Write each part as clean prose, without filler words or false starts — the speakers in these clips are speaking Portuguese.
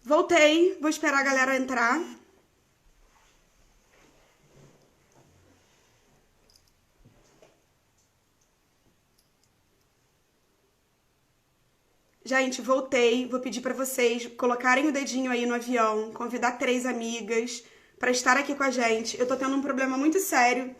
Voltei, vou esperar a galera entrar. Gente, voltei. Vou pedir pra vocês colocarem o dedinho aí no avião, convidar 3 amigas pra estar aqui com a gente. Eu tô tendo um problema muito sério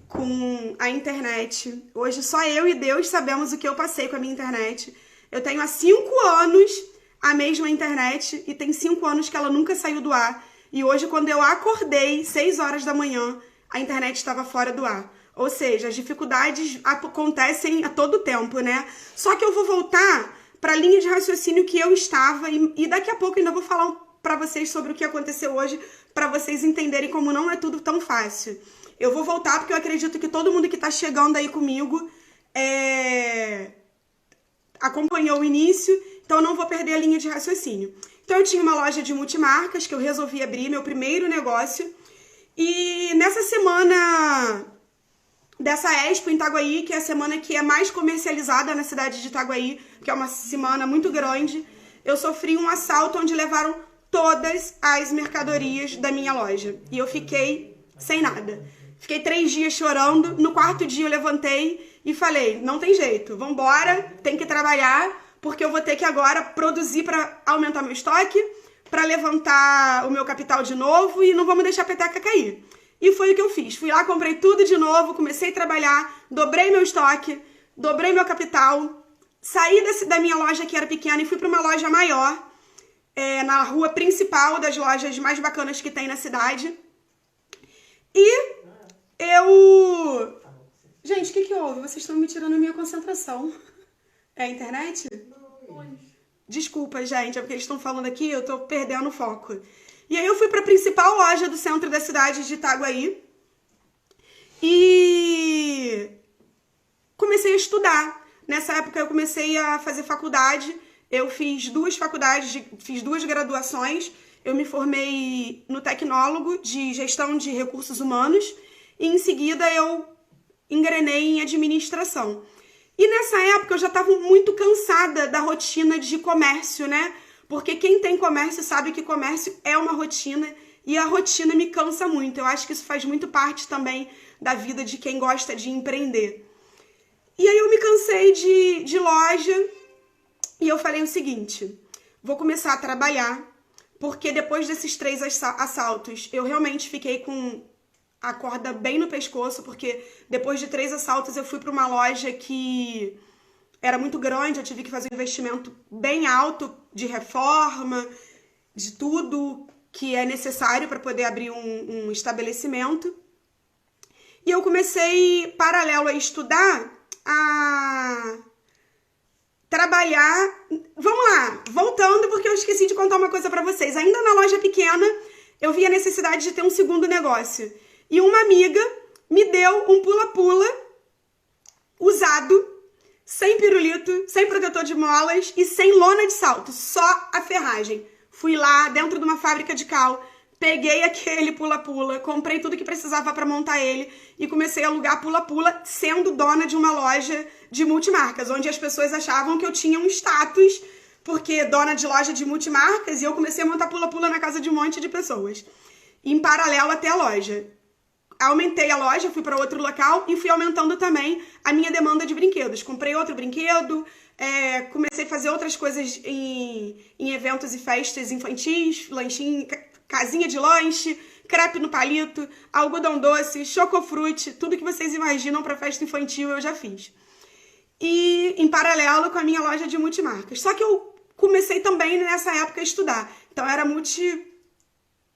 com a internet. Hoje só eu e Deus sabemos o que eu passei com a minha internet. Eu tenho há 5 anos a mesma internet e tem 5 anos que ela nunca saiu do ar. E hoje, quando eu acordei, 6 horas da manhã, a internet estava fora do ar. Ou seja, as dificuldades acontecem a todo tempo, né? Só que eu vou voltar para a linha de raciocínio que eu estava e daqui a pouco ainda vou falar para vocês sobre o que aconteceu hoje, para vocês entenderem como não é tudo tão fácil. Eu vou voltar porque eu acredito que todo mundo que está chegando aí comigo acompanhou o início, então eu não vou perder a linha de raciocínio. Então eu tinha uma loja de multimarcas que eu resolvi abrir, meu primeiro negócio, e nessa semana dessa Expo em Itaguaí, que é a semana que é mais comercializada na cidade de Itaguaí, que é uma semana muito grande, eu sofri um assalto onde levaram todas as mercadorias da minha loja. E eu fiquei sem nada. Fiquei 3 dias chorando. No 4º dia eu levantei e falei, não tem jeito, vambora, tem que trabalhar, porque eu vou ter que agora produzir para aumentar meu estoque, para levantar o meu capital de novo e não vamos deixar a peteca cair. E foi o que eu fiz. Fui lá, comprei tudo de novo, comecei a trabalhar, dobrei meu estoque, dobrei meu capital, saí da minha loja que era pequena e fui para uma loja maior, na rua principal das lojas mais bacanas que tem na cidade. E eu... Gente, o que houve? Vocês estão me tirando a minha concentração. É a internet? Desculpa, gente, é porque eles estão falando aqui, eu tô perdendo o foco. E aí eu fui para a principal loja do centro da cidade de Itaguaí e comecei a estudar. Nessa época eu comecei a fazer faculdade, eu fiz 2 faculdades, fiz 2 graduações, eu me formei no tecnólogo de gestão de recursos humanos e em seguida eu engrenei em administração. E nessa época eu já estava muito cansada da rotina de comércio, né? Porque quem tem comércio sabe que comércio é uma rotina e a rotina me cansa muito. Eu acho que isso faz muito parte também da vida de quem gosta de empreender. E aí eu me cansei de loja e eu falei o seguinte, vou começar a trabalhar, porque depois desses 3 assaltos eu realmente fiquei com a corda bem no pescoço, porque depois de 3 assaltos eu fui para uma loja que era muito grande, eu tive que fazer um investimento bem alto de reforma, de tudo que é necessário para poder abrir um estabelecimento. E eu comecei, paralelo a estudar, a trabalhar... Vamos lá, voltando, porque eu esqueci de contar uma coisa para vocês. Ainda na loja pequena, eu vi a necessidade de ter um segundo negócio. E uma amiga me deu um pula-pula usado, sem pirulito, sem protetor de molas e sem lona de salto, só a ferragem. Fui lá dentro de uma fábrica de cal, peguei aquele pula-pula, comprei tudo que precisava para montar ele e comecei a alugar pula-pula, sendo dona de uma loja de multimarcas, onde as pessoas achavam que eu tinha um status, porque dona de loja de multimarcas, e eu comecei a montar pula-pula na casa de um monte de pessoas. Em paralelo até a loja. Aumentei a loja, fui para outro local e fui aumentando também a minha demanda de brinquedos. Comprei outro brinquedo, comecei a fazer outras coisas em eventos e festas infantis, lanchinho, casinha de lanche, crepe no palito, algodão doce, chocofrute, tudo que vocês imaginam para festa infantil eu já fiz. E em paralelo com a minha loja de multimarcas. Só que eu comecei também nessa época a estudar. Então era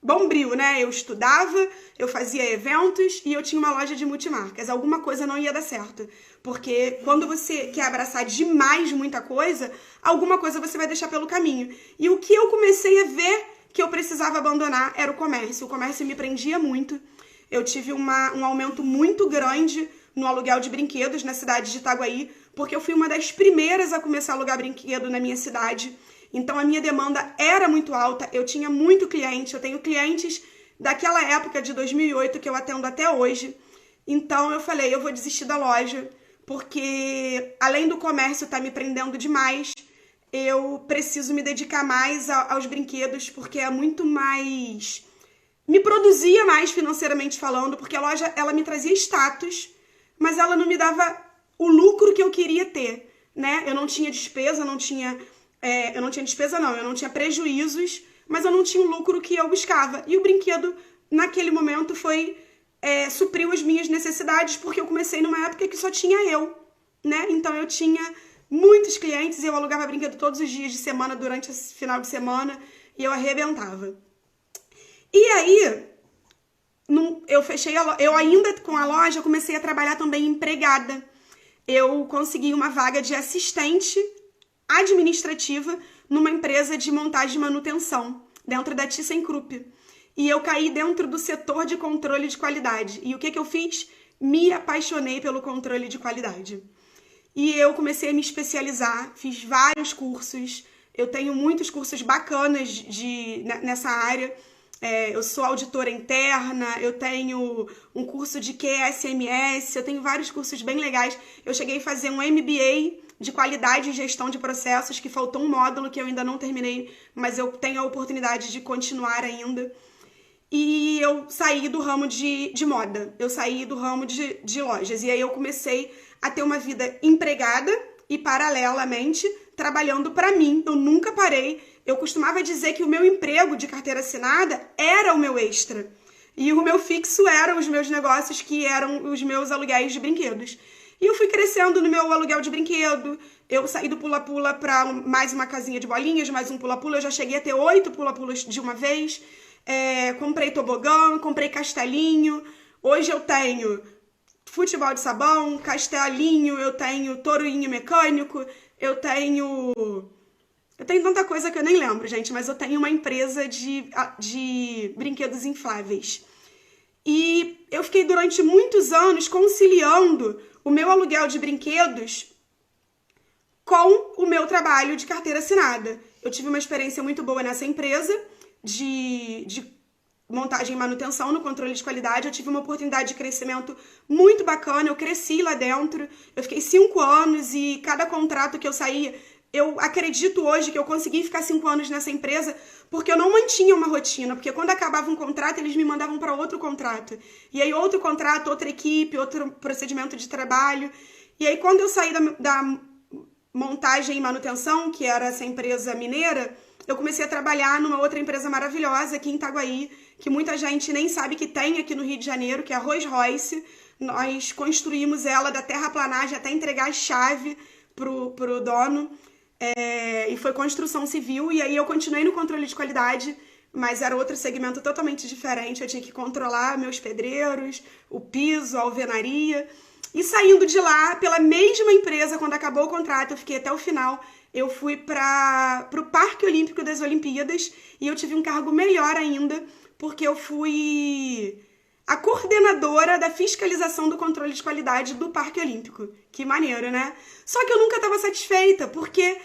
bombril, né? Eu estudava, eu fazia eventos e eu tinha uma loja de multimarcas. Alguma coisa não ia dar certo. Porque quando você quer abraçar demais muita coisa, alguma coisa você vai deixar pelo caminho. E o que eu comecei a ver que eu precisava abandonar era o comércio. O comércio me prendia muito. Eu tive um aumento muito grande no aluguel de brinquedos na cidade de Itaguaí, porque eu fui uma das primeiras a começar a alugar brinquedo na minha cidade. Então a minha demanda era muito alta, eu tinha muito cliente, eu tenho clientes daquela época de 2008 que eu atendo até hoje. Então eu falei, eu vou desistir da loja, porque além do comércio estar me prendendo demais, eu preciso me dedicar mais aos brinquedos, porque é muito mais... me produzia mais financeiramente falando, porque a loja, ela me trazia status, mas ela não me dava o lucro que eu queria ter, né? Eu não tinha despesa, eu não tinha prejuízos, mas eu não tinha o lucro que eu buscava. E o brinquedo, naquele momento, supriu as minhas necessidades, porque eu comecei numa época que só tinha eu, né? Então eu tinha muitos clientes e eu alugava brinquedo todos os dias de semana, durante esse final de semana, e eu arrebentava. E aí, eu ainda com a loja, comecei a trabalhar também empregada. Eu consegui uma vaga de assistente administrativa numa empresa de montagem e manutenção, dentro da ThyssenKrupp. E eu caí dentro do setor de controle de qualidade. E o que eu fiz? Me apaixonei pelo controle de qualidade. E eu comecei a me especializar, fiz vários cursos. Eu tenho muitos cursos bacanas nessa área. Eu sou auditora interna, eu tenho um curso de QSMS, eu tenho vários cursos bem legais. Eu cheguei a fazer um MBA de qualidade e gestão de processos, que faltou um módulo que eu ainda não terminei, mas eu tenho a oportunidade de continuar ainda. E eu saí do ramo de moda, eu saí do ramo de lojas. E aí eu comecei a ter uma vida empregada e, paralelamente, trabalhando para mim. Eu nunca parei. Eu costumava dizer que o meu emprego de carteira assinada era o meu extra. E o meu fixo eram os meus negócios, que eram os meus aluguéis de brinquedos. E eu fui crescendo no meu aluguel de brinquedo. Eu saí do pula-pula para mais uma casinha de bolinhas, mais um pula-pula. Eu já cheguei a ter 8 pula-pulas de uma vez. Comprei tobogã, comprei castelinho. Hoje eu tenho futebol de sabão, castelinho, eu tenho tourinho mecânico, eu tenho tanta coisa que eu nem lembro, gente, mas eu tenho uma empresa de brinquedos infláveis. E eu fiquei durante muitos anos conciliando o meu aluguel de brinquedos com o meu trabalho de carteira assinada. Eu tive uma experiência muito boa nessa empresa de montagem e manutenção no controle de qualidade. Eu tive uma oportunidade de crescimento muito bacana, eu cresci lá dentro, eu fiquei 5 anos e cada contrato que eu saía, eu acredito hoje que eu consegui ficar 5 anos nessa empresa porque eu não mantinha uma rotina, porque quando acabava um contrato, eles me mandavam para outro contrato. E aí outro contrato, outra equipe, outro procedimento de trabalho. E aí quando eu saí da montagem e manutenção, que era essa empresa mineira, eu comecei a trabalhar numa outra empresa maravilhosa aqui em Itaguaí, que muita gente nem sabe que tem aqui no Rio de Janeiro, que é a Rolls Royce. Nós construímos ela da terraplanagem até entregar a chave pro dono. E foi construção civil, e aí eu continuei no controle de qualidade, mas era outro segmento totalmente diferente. Eu tinha que controlar meus pedreiros, o piso, a alvenaria. E saindo de lá, pela mesma empresa, quando acabou o contrato, eu fiquei até o final, eu fui pro Parque Olímpico das Olimpíadas, e eu tive um cargo melhor ainda, porque eu fui a coordenadora da fiscalização do controle de qualidade do Parque Olímpico. Que maneiro, né? Só que eu nunca estava satisfeita, porque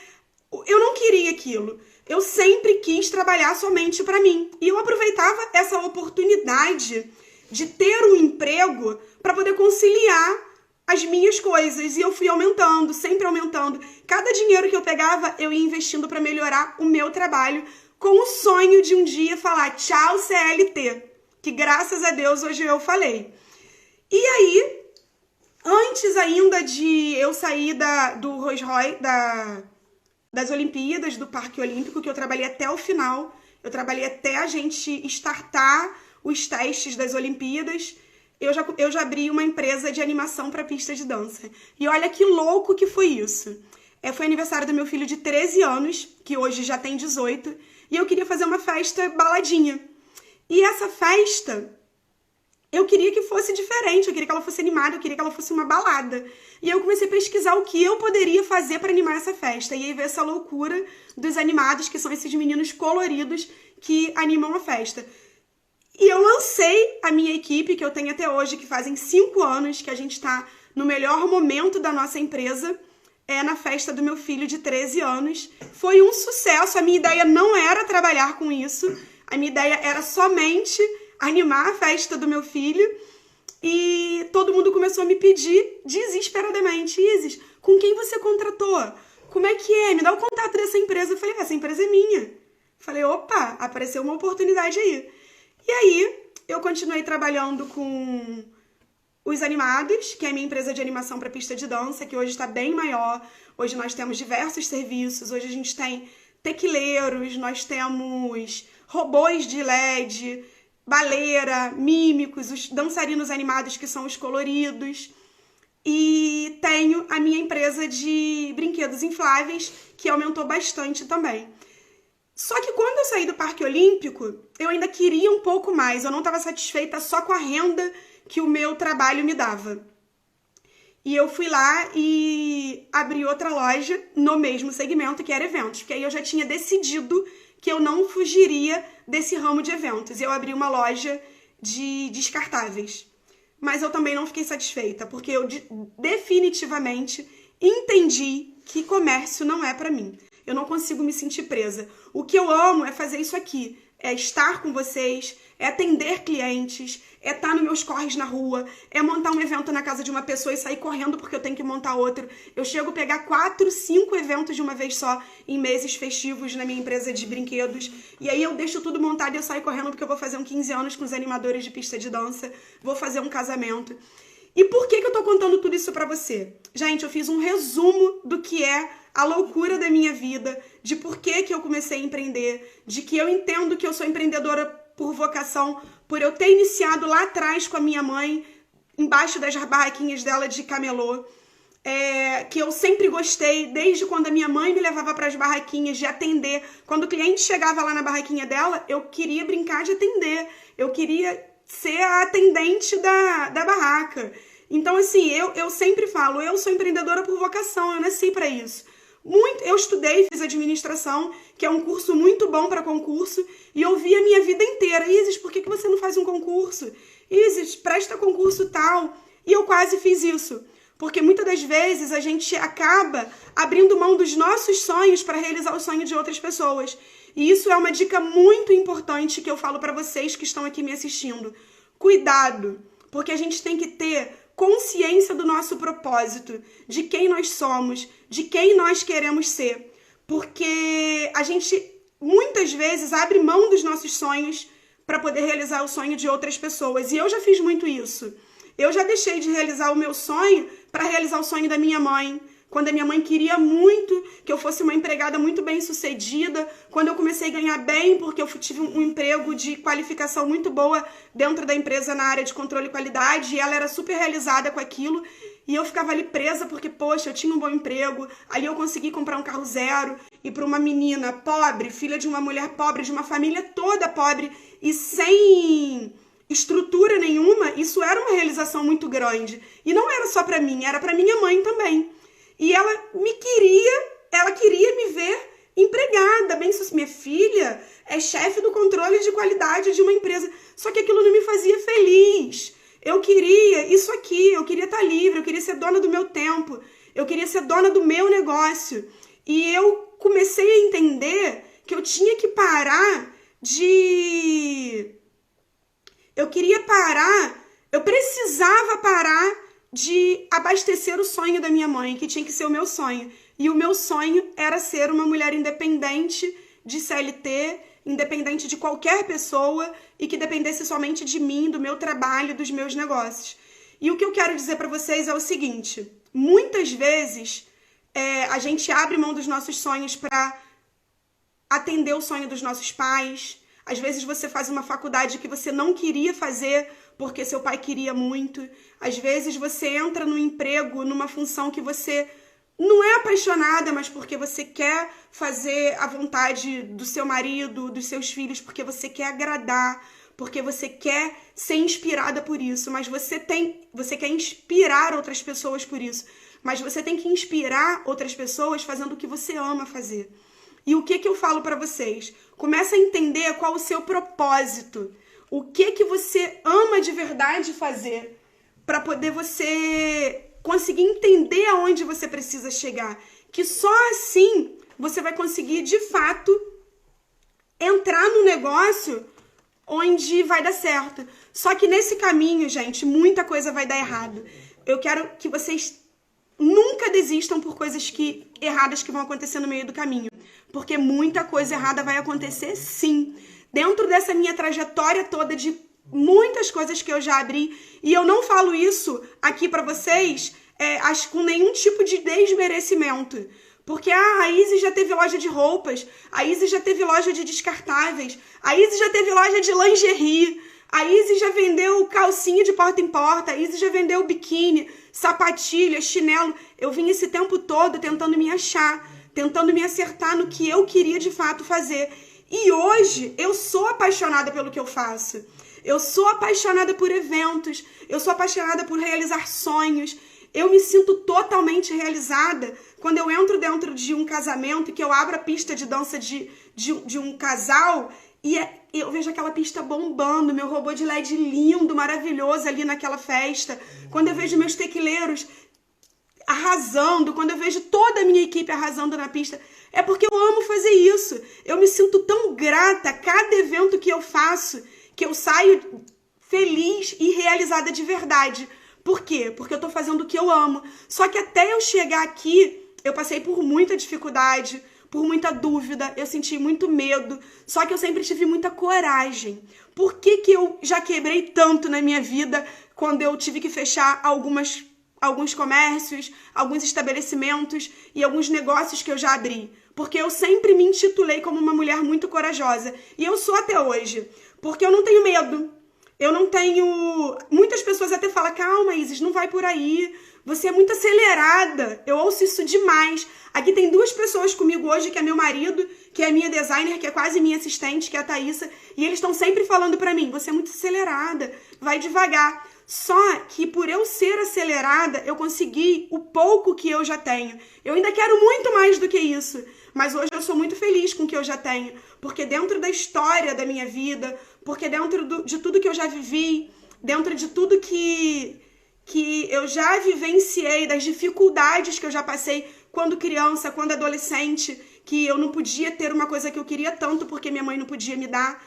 eu não queria aquilo. Eu sempre quis trabalhar somente para mim. E eu aproveitava essa oportunidade de ter um emprego para poder conciliar as minhas coisas. E eu fui aumentando, sempre aumentando. Cada dinheiro que eu pegava, eu ia investindo para melhorar o meu trabalho, com o sonho de um dia falar tchau CLT. Que graças a Deus hoje eu falei. E aí, antes ainda de eu sair do Rolls Royce, das Olimpíadas, do Parque Olímpico, que eu trabalhei até o final, eu trabalhei até a gente startar os testes das Olimpíadas, eu já abri uma empresa de animação para pista de dança. E olha que louco que foi isso. Foi aniversário do meu filho de 13 anos, que hoje já tem 18, e eu queria fazer uma festa baladinha. E essa festa, eu queria que fosse diferente, eu queria que ela fosse animada, eu queria que ela fosse uma balada. E eu comecei a pesquisar o que eu poderia fazer para animar essa festa. E aí veio essa loucura dos animados, que são esses meninos coloridos que animam a festa. E eu lancei a minha equipe, que eu tenho até hoje, que fazem 5 anos, que a gente está no melhor momento da nossa empresa, na festa do meu filho de 13 anos. Foi um sucesso, a minha ideia não era trabalhar com isso, a minha ideia era somente animar a festa do meu filho, e todo mundo começou a me pedir desesperadamente: Isis, com quem você contratou? Como é que é? Me dá o contato dessa essa empresa. Eu falei, essa empresa é minha. Falei, opa, apareceu uma oportunidade aí. E aí, eu continuei trabalhando com Os Animados, que é a minha empresa de animação para pista de dança, que hoje está bem maior. Hoje nós temos diversos serviços. Hoje a gente tem tequileiros, nós temos robôs de LED, baleira, mímicos, os dançarinos animados, que são os coloridos. E tenho a minha empresa de brinquedos infláveis, que aumentou bastante também. Só que quando eu saí do Parque Olímpico, eu ainda queria um pouco mais. Eu não estava satisfeita só com a renda que o meu trabalho me dava. E eu fui lá e abri outra loja no mesmo segmento, que era eventos. Porque aí eu já tinha decidido que eu não fugiria desse ramo de eventos. Eu abri uma loja de descartáveis. Mas eu também não fiquei satisfeita, porque eu definitivamente entendi que comércio não é pra mim. Eu não consigo me sentir presa. O que eu amo é fazer isso aqui. É estar com vocês, é atender clientes, é estar nos meus corres na rua, é montar um evento na casa de uma pessoa e sair correndo porque eu tenho que montar outro. Eu chego a pegar 4, 5 eventos de uma vez só em meses festivos na minha empresa de brinquedos. E aí eu deixo tudo montado e eu saio correndo porque eu vou fazer um 15 anos com os animadores de pista de dança, vou fazer um casamento. E por que eu tô contando tudo isso pra você? Gente, eu fiz um resumo do que é a loucura da minha vida, de por que eu comecei a empreender, de que eu entendo que eu sou empreendedora por vocação, por eu ter iniciado lá atrás com a minha mãe, embaixo das barraquinhas dela de camelô, que eu sempre gostei, desde quando a minha mãe me levava para as barraquinhas, de atender. Quando o cliente chegava lá na barraquinha dela, eu queria brincar de atender, eu queria ser a atendente da barraca. Então, assim, eu sempre falo, eu sou empreendedora por vocação, eu nasci para isso. Eu estudei, fiz administração, que é um curso muito bom para concurso, e eu vi a minha vida inteira. Isis, por que você não faz um concurso? Isis, presta concurso tal. E eu quase fiz isso. Porque muitas das vezes a gente acaba abrindo mão dos nossos sonhos para realizar o sonho de outras pessoas. E isso é uma dica muito importante que eu falo para vocês que estão aqui me assistindo. Cuidado, porque a gente tem que ter consciência do nosso propósito, de quem nós somos, de quem nós queremos ser. Porque a gente, muitas vezes, abre mão dos nossos sonhos para poder realizar o sonho de outras pessoas. E eu já fiz muito isso. Eu já deixei de realizar o meu sonho para realizar o sonho da minha mãe. Quando a minha mãe queria muito que eu fosse uma empregada muito bem sucedida, quando eu comecei a ganhar bem, porque eu tive um emprego de qualificação muito boa dentro da empresa na área de controle e qualidade, e ela era super realizada com aquilo, e eu ficava ali presa porque, poxa, eu tinha um bom emprego, ali eu consegui comprar um carro zero, e para uma menina pobre, filha de uma mulher pobre, de uma família toda pobre, e sem estrutura nenhuma, isso era uma realização muito grande. E não era só para mim, era para minha mãe também. E ela queria me ver empregada, bem, minha filha é chefe do controle de qualidade de uma empresa. Só que aquilo não me fazia feliz. Eu queria isso aqui, eu queria estar livre, eu queria ser dona do meu tempo, eu queria ser dona do meu negócio. E eu comecei a entender que eu tinha que parar eu precisava parar de abastecer o sonho da minha mãe, que tinha que ser o meu sonho. E o meu sonho era ser uma mulher independente de CLT, independente de qualquer pessoa e que dependesse somente de mim, do meu trabalho, dos meus negócios. E o que eu quero dizer para vocês é o seguinte, muitas vezes a gente abre mão dos nossos sonhos para atender o sonho dos nossos pais. Às vezes você faz uma faculdade que você não queria fazer porque seu pai queria muito. Às vezes você entra no emprego, numa função que você não é apaixonada, mas porque você quer fazer a vontade do seu marido, dos seus filhos, porque você quer agradar, porque você quer ser inspirada por isso, mas você quer inspirar outras pessoas por isso. Mas você tem que inspirar outras pessoas fazendo o que você ama fazer. E o que eu falo para vocês? Começa a entender qual o seu propósito. O que você ama de verdade fazer para poder você conseguir entender aonde você precisa chegar. Que só assim você vai conseguir, de fato, entrar no negócio onde vai dar certo. Só que nesse caminho, gente, muita coisa vai dar errado. Eu quero que vocês nunca desistam por coisas erradas que vão acontecer no meio do caminho. Porque muita coisa errada vai acontecer sim. Dentro dessa minha trajetória toda de muitas coisas que eu já abri, e eu não falo isso aqui pra vocês acho com nenhum tipo de desmerecimento. Porque a Isis já teve loja de roupas, a Isis já teve loja de descartáveis, a Isis já teve loja de lingerie, a Isis já vendeu calcinha de porta em porta, a Isis já vendeu biquíni, sapatilha, chinelo. Eu vim esse tempo todo tentando me achar, tentando me acertar no que eu queria de fato fazer. E hoje eu sou apaixonada pelo que eu faço. Eu sou apaixonada por eventos, eu sou apaixonada por realizar sonhos. Eu me sinto totalmente realizada quando eu entro dentro de um casamento, que eu abro a pista de dança de um casal e eu vejo aquela pista bombando, meu robô de LED lindo, maravilhoso ali naquela festa. Quando eu vejo meus tequileiros arrasando, quando eu vejo toda a minha equipe arrasando na pista, é porque eu amo fazer isso. Eu me sinto tão grata a cada evento que eu faço, que eu saio feliz e realizada de verdade. Por quê? Porque eu tô fazendo o que eu amo. Só que até eu chegar aqui, eu passei por muita dificuldade, por muita dúvida, eu senti muito medo. Só que eu sempre tive muita coragem. Por que eu já quebrei tanto na minha vida quando eu tive que fechar alguns comércios, alguns estabelecimentos e alguns negócios que eu já abri? Porque eu sempre me intitulei como uma mulher muito corajosa. E eu sou até hoje. Porque eu não tenho medo. Eu não tenho... Muitas pessoas até falam, calma, Isis, não vai por aí. Você é muito acelerada. Eu ouço isso demais. Aqui tem 2 pessoas comigo hoje, que é meu marido, que é minha designer, que é quase minha assistente, que é a Thaísa. E eles estão sempre falando pra mim, você é muito acelerada, vai devagar. Só que por eu ser acelerada, eu consegui o pouco que eu já tenho. Eu ainda quero muito mais do que isso. Mas hoje eu sou muito feliz com o que eu já tenho. Porque dentro da história da minha vida, porque dentro de tudo que eu já vivi, dentro de tudo que eu já vivenciei, das dificuldades que eu já passei quando criança, quando adolescente, que eu não podia ter uma coisa que eu queria tanto porque minha mãe não podia me dar.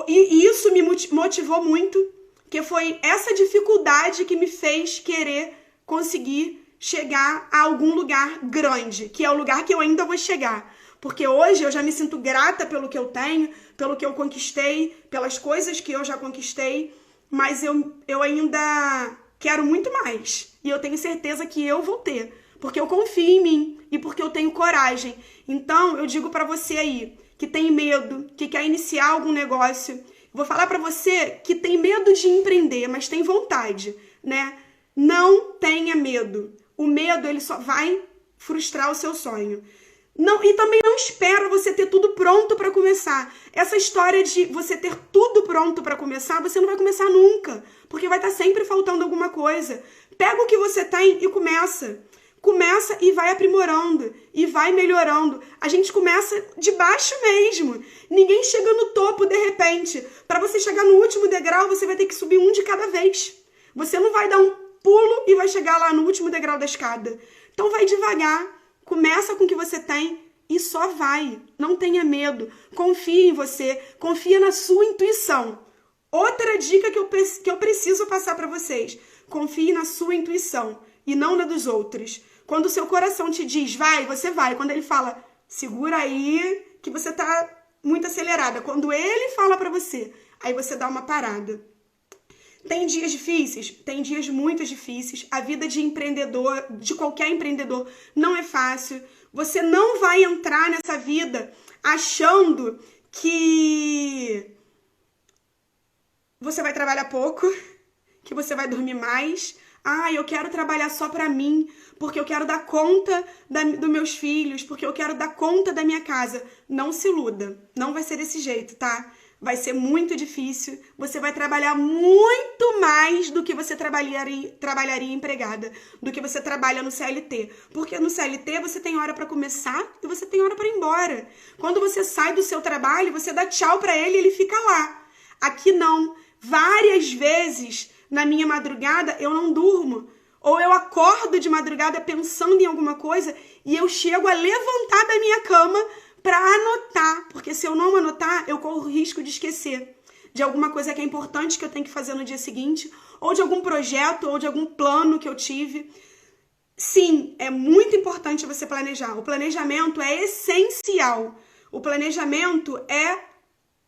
E isso me motivou muito, que foi essa dificuldade que me fez querer conseguir chegar a algum lugar grande, que é o lugar que eu ainda vou chegar. Porque hoje eu já me sinto grata pelo que eu tenho, pelo que eu conquistei, pelas coisas que eu já conquistei, mas eu ainda quero muito mais. E eu tenho certeza que eu vou ter, porque eu confio em mim e porque eu tenho coragem. Então, eu digo pra você aí, que tem medo, que quer iniciar algum negócio, vou falar pra você que tem medo de empreender, mas tem vontade, né? Não tenha medo. O medo, ele só vai frustrar o seu sonho. Não, e também não espera você ter tudo pronto para começar. Essa história de você ter tudo pronto para começar, você não vai começar nunca, porque vai estar sempre faltando alguma coisa. Pega o que você tem e começa. Começa e vai aprimorando, e vai melhorando. A gente começa de baixo mesmo. Ninguém chega no topo de repente. Para você chegar no último degrau, você vai ter que subir um de cada vez. Você não vai dar um pulo e vai chegar lá no último degrau da escada. Então vai devagar. Começa com o que você tem e só vai. Não tenha medo. Confie em você. Confia na sua intuição. Outra dica que eu preciso passar para vocês. Confie na sua intuição e não na dos outros. Quando o seu coração te diz, vai, você vai. Quando ele fala, segura aí que você tá muito acelerada. Quando ele fala para você, aí você dá uma parada. Tem dias difíceis? Tem dias muito difíceis. A vida de empreendedor, de qualquer empreendedor, não é fácil. Você não vai entrar nessa vida achando que você vai trabalhar pouco, que você vai dormir mais. Ah, eu quero trabalhar só pra mim, porque eu quero dar conta dos meus filhos, porque eu quero dar conta da minha casa. Não se iluda. Não vai ser desse jeito, tá? Vai ser muito difícil, você vai trabalhar muito mais do que você trabalharia empregada, do que você trabalha no CLT. Porque no CLT você tem hora para começar e você tem hora para ir embora. Quando você sai do seu trabalho, você dá tchau para ele e ele fica lá. Aqui não. Várias vezes na minha madrugada eu não durmo. Ou eu acordo de madrugada pensando em alguma coisa e eu chego a levantar da minha cama para anotar, porque se eu não anotar, eu corro o risco de esquecer de alguma coisa que é importante que eu tenho que fazer no dia seguinte, ou de algum projeto, ou de algum plano que eu tive. sim, é muito importante você planejar. O planejamento é essencial. O planejamento é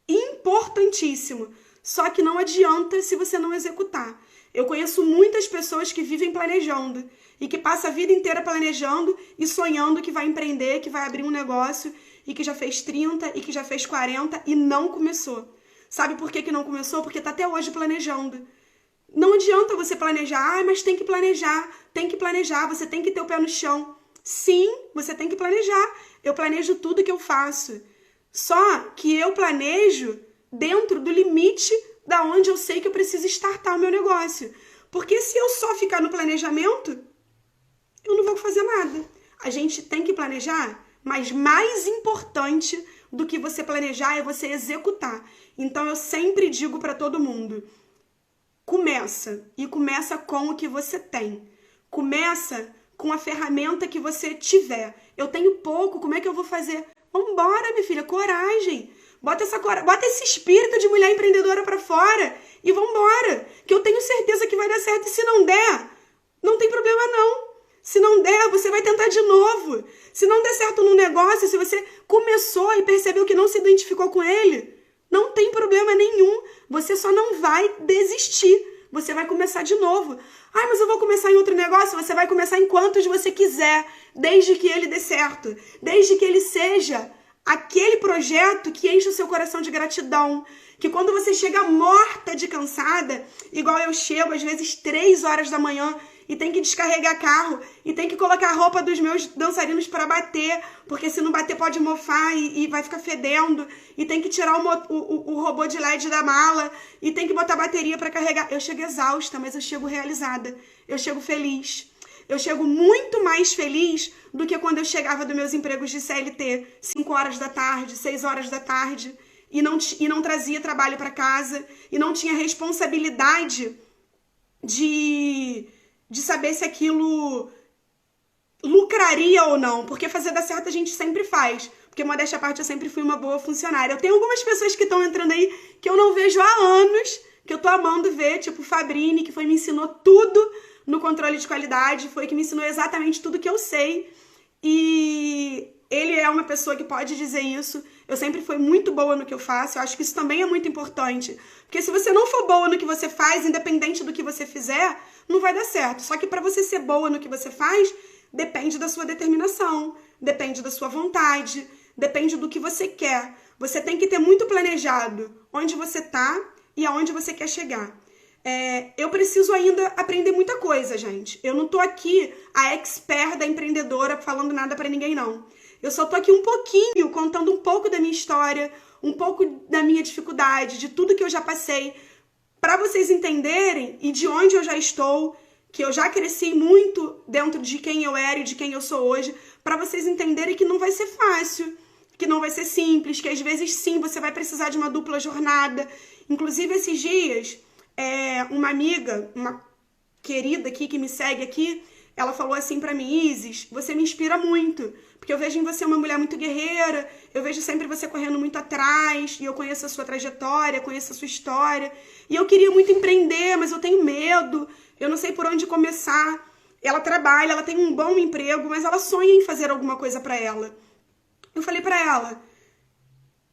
importantíssimo. Só que não adianta se você não executar. Eu conheço muitas pessoas que vivem planejando e que passam a vida inteira planejando e sonhando que vai empreender, que vai abrir um negócio e que já fez 30 e que já fez 40 e não começou. Sabe por que não começou? Porque tá até hoje planejando. Não adianta você planejar, mas tem que planejar, você tem que ter o pé no chão. Sim, você tem que planejar. Eu planejo tudo que eu faço. Só que eu planejo dentro do limite da onde eu sei que eu preciso startar o meu negócio. Porque se eu só ficar no planejamento, eu não vou fazer nada. A gente tem que planejar, mas mais importante do que você planejar é você executar. Então eu sempre digo para todo mundo, começa com o que você tem. Começa com a ferramenta que você tiver. Eu tenho pouco, como é que eu vou fazer? Vambora, minha filha, coragem. Bota esse espírito de mulher empreendedora pra fora e vambora. Que eu tenho certeza que vai dar certo. E se não der, não tem problema não. Se não der, você vai tentar de novo. Se não der certo num negócio, se você começou e percebeu que não se identificou com ele, não tem problema nenhum. Você só não vai desistir. Você vai começar de novo. Ah, mas eu vou começar em outro negócio. Você vai começar em quantos você quiser, desde que ele dê certo. Desde que ele seja aquele projeto que enche o seu coração de gratidão. Que quando você chega morta de cansada, igual eu chego às vezes 3 horas da manhã, e tem que descarregar carro, e tem que colocar a roupa dos meus dançarinos para bater, porque se não bater pode mofar e vai ficar fedendo, e tem que tirar o robô de LED da mala, e tem que botar bateria para carregar. Eu chego exausta, mas eu chego realizada, eu chego feliz. Eu chego muito mais feliz do que quando eu chegava dos meus empregos de CLT, 5 horas da tarde, 6 horas da tarde, e não trazia trabalho para casa, e não tinha responsabilidade de saber se aquilo lucraria ou não, porque fazer dar certo a gente sempre faz, porque modéstia à parte eu sempre fui uma boa funcionária. Eu tenho algumas pessoas que estão entrando aí que eu não vejo há anos, que eu tô amando ver, tipo o Fabrini, que me ensinou tudo no controle de qualidade, foi que me ensinou exatamente tudo que eu sei, e ele é uma pessoa que pode dizer isso. Eu sempre fui muito boa no que eu faço, eu acho que isso também é muito importante, porque se você não for boa no que você faz, independente do que você fizer, não vai dar certo. Só que para você ser boa no que você faz, depende da sua determinação, depende da sua vontade, depende do que você quer. Você tem que ter muito planejado onde você tá e aonde você quer chegar. Eu preciso ainda aprender muita coisa, gente. Eu não tô aqui a expert da empreendedora falando nada pra ninguém, não. Eu só tô aqui um pouquinho, contando um pouco da minha história, um pouco da minha dificuldade, de tudo que eu já passei, pra vocês entenderem e de onde eu já estou, que eu já cresci muito dentro de quem eu era e de quem eu sou hoje, pra vocês entenderem que não vai ser fácil, que não vai ser simples, que às vezes sim, você vai precisar de uma dupla jornada. Inclusive, esses dias, uma amiga, uma querida aqui que me segue aqui, ela falou assim pra mim: Isis, você me inspira muito, porque eu vejo em você uma mulher muito guerreira, eu vejo sempre você correndo muito atrás, e eu conheço a sua trajetória, conheço a sua história, e eu queria muito empreender, mas eu tenho medo, eu não sei por onde começar. Ela trabalha, ela tem um bom emprego, mas ela sonha em fazer alguma coisa pra ela. Eu falei pra ela,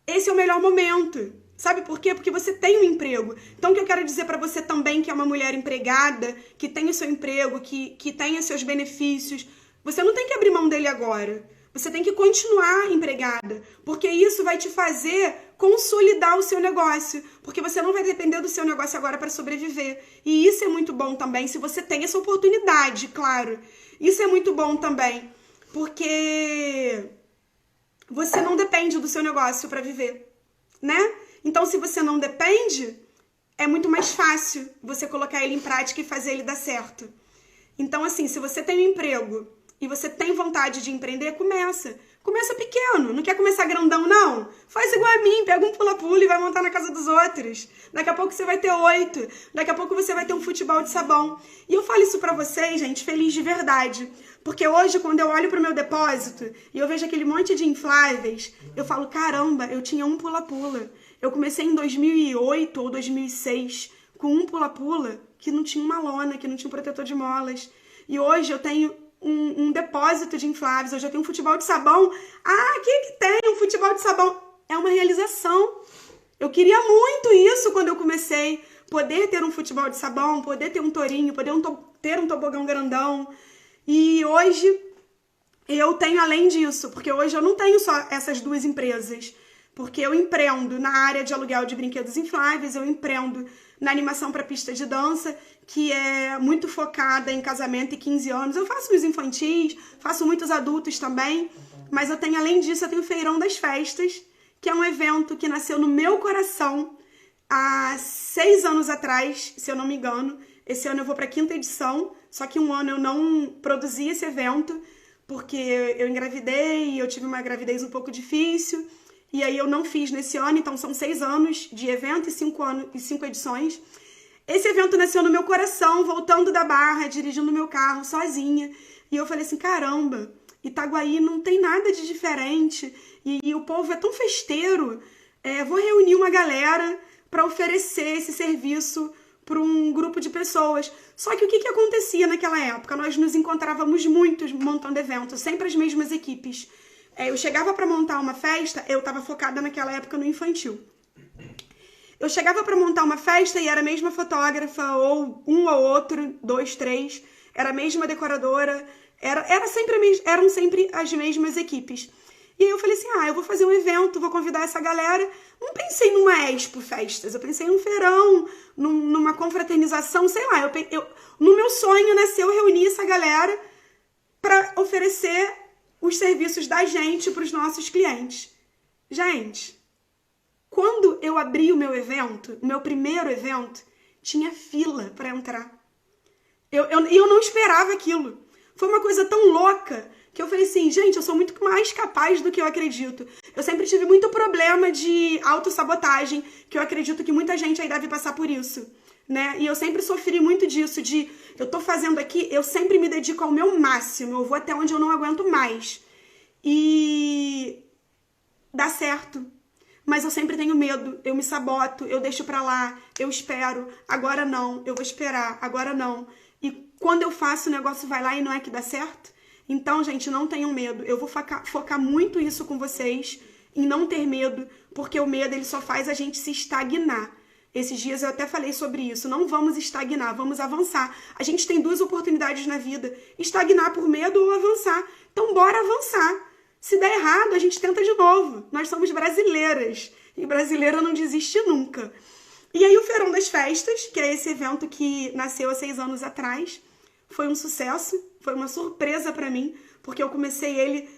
esse é o melhor momento. Sabe por quê? Porque você tem um emprego. Então, o que eu quero dizer pra você também, que é uma mulher empregada, que tem o seu emprego, que tem os seus benefícios, você não tem que abrir mão dele agora. Você tem que continuar empregada, porque isso vai te fazer consolidar o seu negócio, porque você não vai depender do seu negócio agora para sobreviver. E isso é muito bom também, se você tem essa oportunidade, claro. Isso é muito bom também, porque você não depende do seu negócio para viver, né? Então, se você não depende, é muito mais fácil você colocar ele em prática e fazer ele dar certo. Então, assim, se você tem um emprego e você tem vontade de empreender, começa. Começa pequeno, não quer começar grandão, não? Faz igual a mim, pega um pula-pula e vai montar na casa dos outros. Daqui a pouco você vai ter 8, daqui a pouco você vai ter um futebol de sabão. E eu falo isso pra vocês, gente, feliz de verdade. Porque hoje, quando eu olho pro meu depósito e eu vejo aquele monte de infláveis, eu falo, caramba, eu tinha um pula-pula. Eu comecei em 2008 ou 2006 com um pula-pula que não tinha uma lona, que não tinha um protetor de molas. E hoje eu tenho um depósito de infláveis, hoje eu tenho um futebol de sabão. Ah, que tem um futebol de sabão? É uma realização. Eu queria muito isso quando eu comecei. Poder ter um futebol de sabão, poder ter um tourinho, poder ter um tobogão grandão. E hoje eu tenho além disso, porque hoje eu não tenho só essas duas empresas. Porque eu empreendo na área de aluguel de brinquedos infláveis, eu empreendo na animação para pista de dança, que é muito focada em casamento e 15 anos. Eu faço os infantis, faço muitos adultos também, mas eu tenho, além disso, eu tenho o Feirão das Festas, que é um evento que nasceu no meu coração há 6 anos atrás, se eu não me engano. Esse ano eu vou para a 5ª edição, só que um ano eu não produzi esse evento, porque eu engravidei e eu tive uma gravidez um pouco difícil. E aí eu não fiz nesse ano, então são 6 anos de evento e 5 edições. Esse evento nasceu no meu coração, voltando da Barra, dirigindo meu carro sozinha. E eu falei assim, caramba, Itaguaí não tem nada de diferente. E o povo é tão festeiro. Vou reunir uma galera para oferecer esse serviço para um grupo de pessoas. Só que o que acontecia naquela época? Nós nos encontrávamos muitos montando eventos, sempre as mesmas equipes. Eu chegava para montar uma festa, eu estava focada naquela época no infantil. Eu chegava para montar uma festa e era a mesma fotógrafa, ou um ou outro, 2, 3, era a mesma decoradora, eram sempre as mesmas equipes. E aí eu falei assim, eu vou fazer um evento, vou convidar essa galera. Não pensei numa Expo Festas, eu pensei num feirão, numa confraternização, sei lá. No meu sonho nasceu reunir essa galera para oferecer os serviços da gente para os nossos clientes. Gente, quando eu abri o meu evento, o meu primeiro evento, tinha fila para entrar. Eu não esperava aquilo. Foi uma coisa tão louca que eu falei assim, gente, eu sou muito mais capaz do que eu acredito. Eu sempre tive muito problema de autossabotagem, que eu acredito que muita gente aí deve passar por isso, né? E eu sempre sofri muito disso, eu tô fazendo aqui, eu sempre me dedico ao meu máximo, eu vou até onde eu não aguento mais. E dá certo. Mas eu sempre tenho medo, eu me saboto, eu deixo pra lá, eu espero, agora não, eu vou esperar, agora não. E quando eu faço, o negócio vai lá e não é que dá certo. Então, gente, não tenham medo. Eu vou focar muito isso com vocês, em não ter medo, porque o medo ele só faz a gente se estagnar. Esses dias eu até falei sobre isso. Não vamos estagnar, vamos avançar. A gente tem 2 oportunidades na vida: estagnar por medo ou avançar. Então, bora avançar. Se der errado, a gente tenta de novo. Nós somos brasileiras. E brasileira não desiste nunca. E aí o Feirão das Festas, que é esse evento que nasceu há 6 anos atrás, foi um sucesso. Foi uma surpresa pra mim, porque eu comecei ele,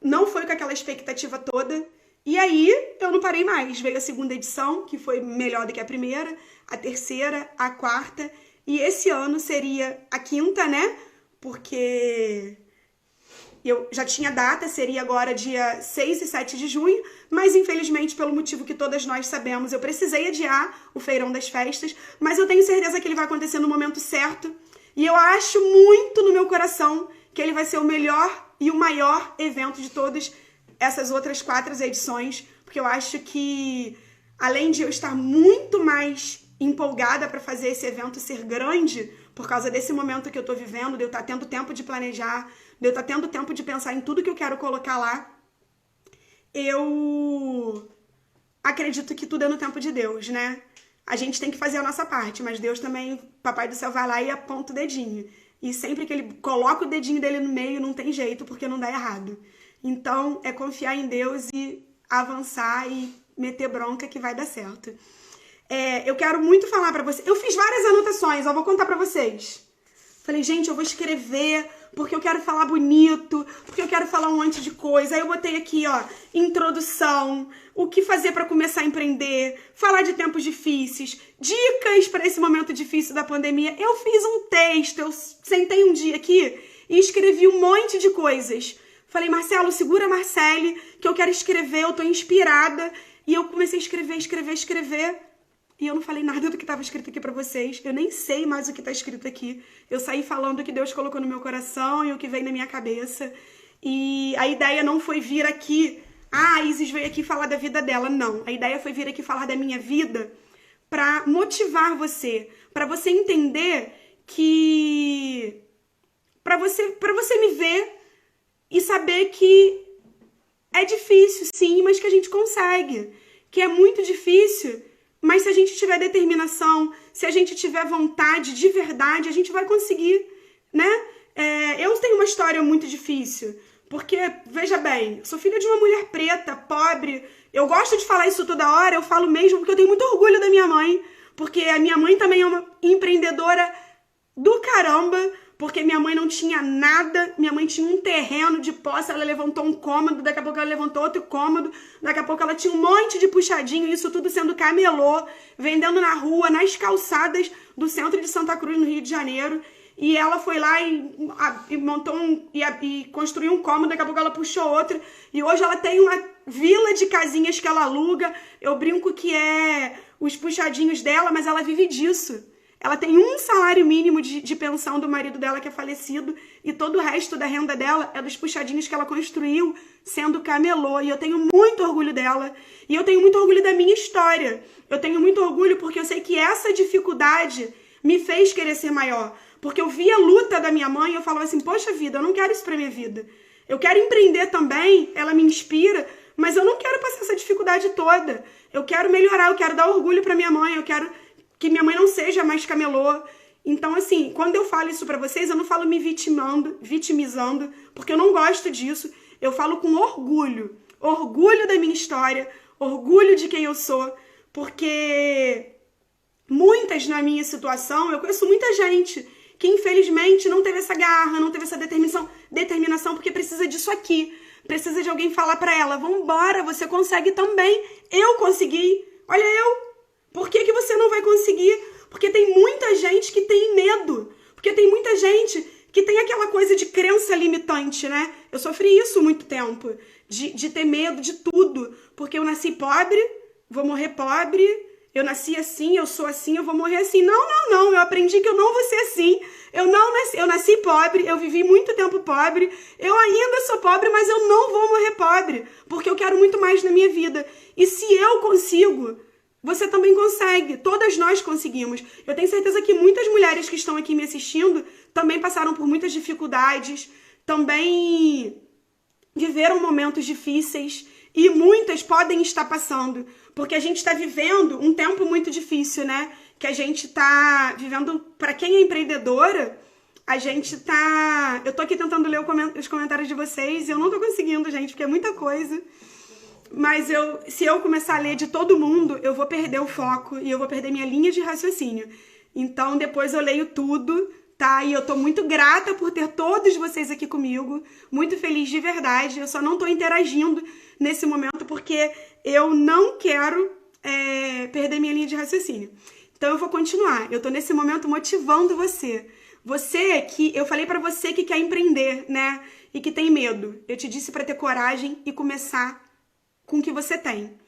não foi com aquela expectativa toda. E aí eu não parei mais. Veio a 2ª edição, que foi melhor do que a primeira, a 3ª, a 4ª. E esse ano seria a 5ª, né? Porque eu já tinha data, seria agora dia 6 e 7 de junho, mas infelizmente, pelo motivo que todas nós sabemos, eu precisei adiar o Feirão das Festas, mas eu tenho certeza que ele vai acontecer no momento certo, e eu acho muito no meu coração que ele vai ser o melhor e o maior evento de todas essas outras 4 edições, porque eu acho que, além de eu estar muito mais empolgada para fazer esse evento ser grande, por causa desse momento que eu tô vivendo, de eu estar tendo tempo de planejar, de eu estar tendo tempo de pensar em tudo que eu quero colocar lá, eu acredito que tudo é no tempo de Deus, né? A gente tem que fazer a nossa parte, mas Deus também, Papai do Céu vai lá e aponta o dedinho. E sempre que ele coloca o dedinho dele no meio, não tem jeito, porque não dá errado. Então, é confiar em Deus e avançar e meter bronca que vai dar certo. Eu quero muito falar pra vocês. Eu fiz várias anotações, eu vou contar pra vocês. Falei, gente, eu vou escrever porque eu quero falar bonito, porque eu quero falar um monte de coisa. Aí eu botei aqui, ó, introdução, o que fazer pra começar a empreender, falar de tempos difíceis, dicas para esse momento difícil da pandemia. Eu fiz um texto, eu sentei um dia aqui e escrevi um monte de coisas. Falei, Marcelo, segura a Marcele, que eu quero escrever, eu tô inspirada. E eu comecei a escrever. E eu não falei nada do que estava escrito aqui pra vocês. Eu nem sei mais o que tá escrito aqui. Eu saí falando o que Deus colocou no meu coração e o que veio na minha cabeça. E a ideia não foi vir aqui... a Isis veio aqui falar da vida dela. Não. A ideia foi vir aqui falar da minha vida pra motivar você. Pra você entender que para você me ver e saber que é difícil, sim, mas que a gente consegue. Que é muito difícil, mas se a gente tiver determinação, se a gente tiver vontade de verdade, a gente vai conseguir, né? Eu tenho uma história muito difícil, porque, veja bem, sou filha de uma mulher preta, pobre. Eu gosto de falar isso toda hora, eu falo mesmo porque eu tenho muito orgulho da minha mãe, porque a minha mãe também é uma empreendedora do caramba, porque minha mãe não tinha nada, minha mãe tinha um terreno de posse, ela levantou um cômodo, daqui a pouco ela levantou outro cômodo, daqui a pouco ela tinha um monte de puxadinho, isso tudo sendo camelô, vendendo na rua, nas calçadas do centro de Santa Cruz, no Rio de Janeiro, e ela foi lá e montou e construiu um cômodo, daqui a pouco ela puxou outro, e hoje ela tem uma vila de casinhas que ela aluga, eu brinco que é os puxadinhos dela, mas ela vive disso. Ela tem um salário mínimo de pensão do marido dela que é falecido e todo o resto da renda dela é dos puxadinhos que ela construiu sendo camelô. E eu tenho muito orgulho dela e eu tenho muito orgulho da minha história. Eu tenho muito orgulho porque eu sei que essa dificuldade me fez querer ser maior. Porque eu via a luta da minha mãe e eu falava assim, poxa vida, eu não quero isso pra minha vida. Eu quero empreender também, ela me inspira, mas eu não quero passar essa dificuldade toda. Eu quero melhorar, eu quero dar orgulho pra minha mãe, eu quero que minha mãe não seja mais camelô. Então, assim, quando eu falo isso pra vocês, eu não falo me vitimizando, porque eu não gosto disso. Eu falo com orgulho. Orgulho da minha história, orgulho de quem eu sou, porque muitas na minha situação, eu conheço muita gente que infelizmente não teve essa garra, não teve essa determinação, porque precisa disso aqui. Precisa de alguém falar pra ela, vambora, você consegue também. Eu consegui. Olha eu. Por que você não vai conseguir? Porque tem muita gente que tem medo. Porque tem muita gente que tem aquela coisa de crença limitante, né? Eu sofri isso muito tempo. De ter medo de tudo. Porque eu nasci pobre, vou morrer pobre. Eu nasci assim, eu sou assim, eu vou morrer assim. Não. Eu aprendi que eu não vou ser assim. Eu nasci pobre, eu vivi muito tempo pobre. Eu ainda sou pobre, mas eu não vou morrer pobre. Porque eu quero muito mais na minha vida. E se eu consigo, você também consegue, todas nós conseguimos. Eu tenho certeza que muitas mulheres que estão aqui me assistindo também passaram por muitas dificuldades, também viveram momentos difíceis e muitas podem estar passando, porque a gente está vivendo um tempo muito difícil, né? Que a gente está vivendo, para quem é empreendedora, a gente tá... Eu tô aqui tentando ler os comentários de vocês e eu não tô conseguindo, gente, porque é muita coisa. Mas se eu começar a ler de todo mundo, eu vou perder o foco e eu vou perder minha linha de raciocínio. Então, depois eu leio tudo, tá? E eu tô muito grata por ter todos vocês aqui comigo, muito feliz de verdade. Eu só não tô interagindo nesse momento porque eu não quero perder minha linha de raciocínio. Então, eu vou continuar. Eu tô nesse momento motivando você. Você que... Eu falei pra você que quer empreender, né? E que tem medo. Eu te disse pra ter coragem e começar com o que você tem.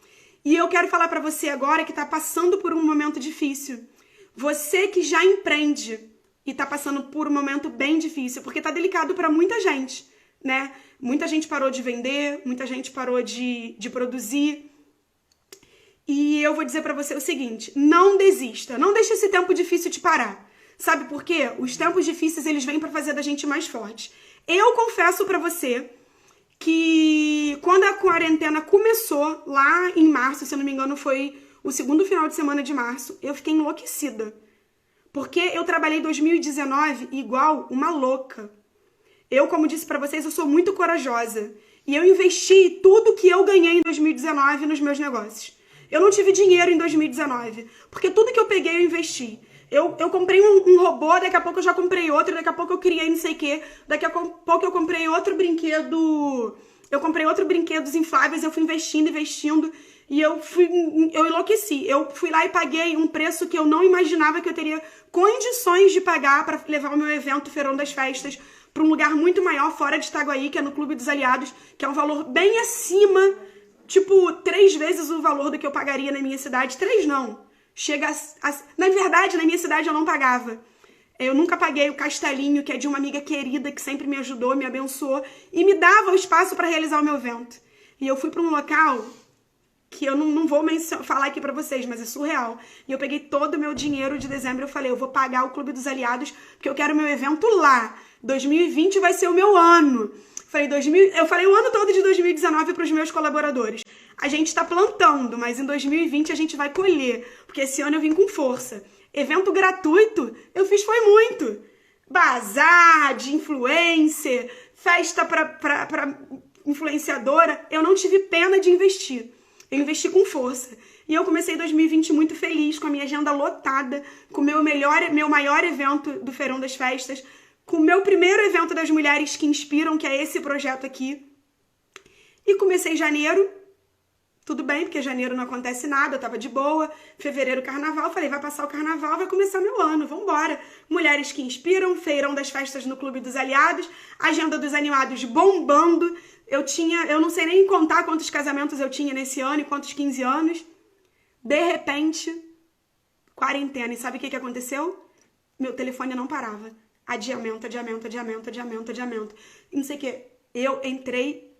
E eu quero falar pra você agora que tá passando por um momento difícil. Você que já empreende e tá passando por um momento bem difícil, porque tá delicado pra muita gente, né? Muita gente parou de vender, muita gente parou de produzir. E eu vou dizer pra você o seguinte, não desista, não deixe esse tempo difícil te parar. Sabe por quê? Os tempos difíceis, eles vêm pra fazer da gente mais forte. Eu confesso pra você que quando a quarentena começou, lá em março, se eu não me engano, foi o segundo final de semana de março, eu fiquei enlouquecida. Porque eu trabalhei 2019 igual uma louca. Eu, como disse pra vocês, eu sou muito corajosa. E eu investi tudo que eu ganhei em 2019 nos meus negócios. Eu não tive dinheiro em 2019, porque tudo que eu peguei eu investi. Eu comprei um robô, daqui a pouco eu já comprei outro, daqui a pouco eu criei não sei o quê, daqui a pouco eu comprei outro brinquedo, infláveis, eu fui investindo, e eu enlouqueci. Eu fui lá e paguei um preço que eu não imaginava que eu teria condições de pagar para levar o meu evento Feirão das Festas para um lugar muito maior, fora de Itaguaí, que é no Clube dos Aliados, que é um valor bem acima, tipo, 3 vezes o valor do que eu pagaria na minha cidade. 3 não. Na verdade, na minha cidade eu não pagava. Eu nunca paguei o Castelinho, que é de uma amiga querida que sempre me ajudou, me abençoou e me dava o espaço para realizar o meu evento. E eu fui para um local que eu não vou falar aqui pra vocês, mas é surreal. E eu peguei todo o meu dinheiro de dezembro e eu falei, eu vou pagar o Clube dos Aliados porque eu quero meu evento lá. 2020 vai ser o meu ano. Eu falei o ano todo de 2019 para os meus colaboradores. A gente está plantando, mas em 2020 a gente vai colher, porque esse ano eu vim com força. Evento gratuito, eu fiz foi muito. Bazar de influencer, festa para influenciadora, eu não tive pena de investir. Eu investi com força. E eu comecei 2020 muito feliz, com a minha agenda lotada, com o meu maior evento do Feirão das Festas, com o meu primeiro evento das Mulheres que Inspiram, que é esse projeto aqui. E comecei janeiro, tudo bem, porque janeiro não acontece nada, eu tava de boa. Fevereiro, carnaval, falei, vai passar o carnaval, vai começar meu ano, vambora. Mulheres que Inspiram, Feirão das Festas no Clube dos Aliados, Agenda dos Animados bombando. Eu não sei nem contar quantos casamentos eu tinha nesse ano e quantos 15 anos. De repente, quarentena. E sabe o que aconteceu? Meu telefone não parava. Adiamento. E não sei o que. Eu entrei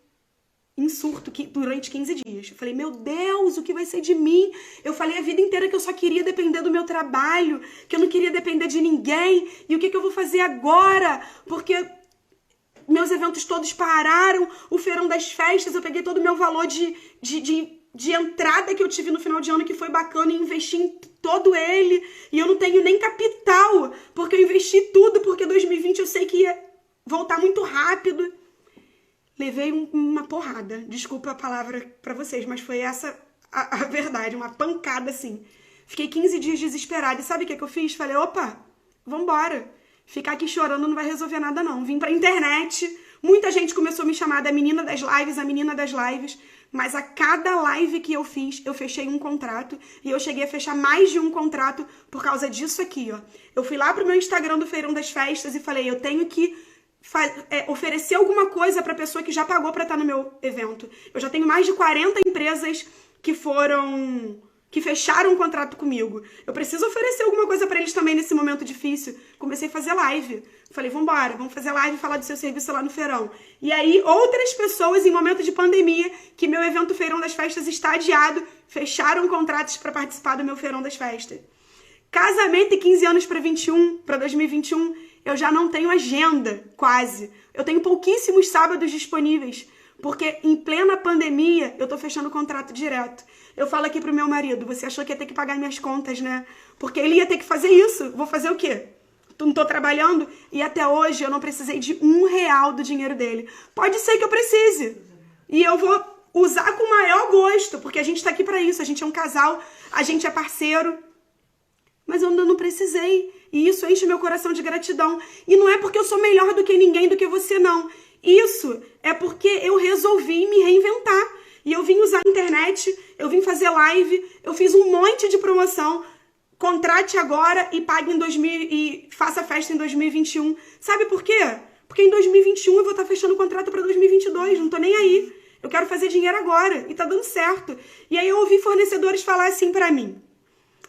em surto durante 15 dias. Eu falei, meu Deus, o que vai ser de mim? Eu falei a vida inteira que eu só queria depender do meu trabalho, que eu não queria depender de ninguém. E o que eu vou fazer agora? Porque meus eventos todos pararam. O Feirão das Festas, eu peguei todo o meu valor de entrada que eu tive no final de ano, que foi bacana, e investi em todo ele. E eu não tenho nem capital, porque eu investi tudo, porque 2020 eu sei que ia voltar muito rápido. Levei uma porrada, desculpa a palavra pra vocês, mas foi essa a verdade, uma pancada assim. Fiquei 15 dias desesperada, e sabe o que eu fiz? Falei, opa, vambora. Ficar aqui chorando não vai resolver nada não. Vim pra internet, muita gente começou a me chamar da menina das lives, a menina das lives, mas a cada live que eu fiz, eu fechei um contrato, e eu cheguei a fechar mais de um contrato por causa disso aqui, ó. Eu fui lá pro meu Instagram do Feirão das Festas e falei, eu tenho que oferecer alguma coisa pra pessoa que já pagou pra estar no meu evento. Eu já tenho mais de 40 empresas que fecharam um contrato comigo. Eu preciso oferecer alguma coisa pra eles também nesse momento difícil. Comecei a fazer live. Falei, vambora, vamos fazer live e falar do seu serviço lá no Feirão. E aí, outras pessoas, em momento de pandemia, que meu evento Feirão das Festas está adiado, fecharam contratos pra participar do meu Feirão das Festas. Casamento e 15 anos pra 2021, eu já não tenho agenda, quase. Eu tenho pouquíssimos sábados disponíveis, porque em plena pandemia eu tô fechando contrato direto. Eu falo aqui pro meu marido, você achou que ia ter que pagar minhas contas, né? Porque ele ia ter que fazer isso. Vou fazer o quê? Não tô trabalhando? E até hoje eu não precisei de R$1 do dinheiro dele. Pode ser que eu precise. E eu vou usar com o maior gosto, porque a gente tá aqui pra isso. A gente é um casal, a gente é parceiro. Mas eu ainda não precisei. E isso enche meu coração de gratidão. E não é porque eu sou melhor do que ninguém, do que você, não. Isso é porque eu resolvi me reinventar. E eu vim usar a internet, eu vim fazer live, eu fiz um monte de promoção. Contrate agora e pague e faça festa em 2021. Sabe por quê? Porque em 2021 eu vou estar fechando o contrato para 2022, não tô nem aí. Eu quero fazer dinheiro agora e tá dando certo. E aí eu ouvi fornecedores falar assim pra mim,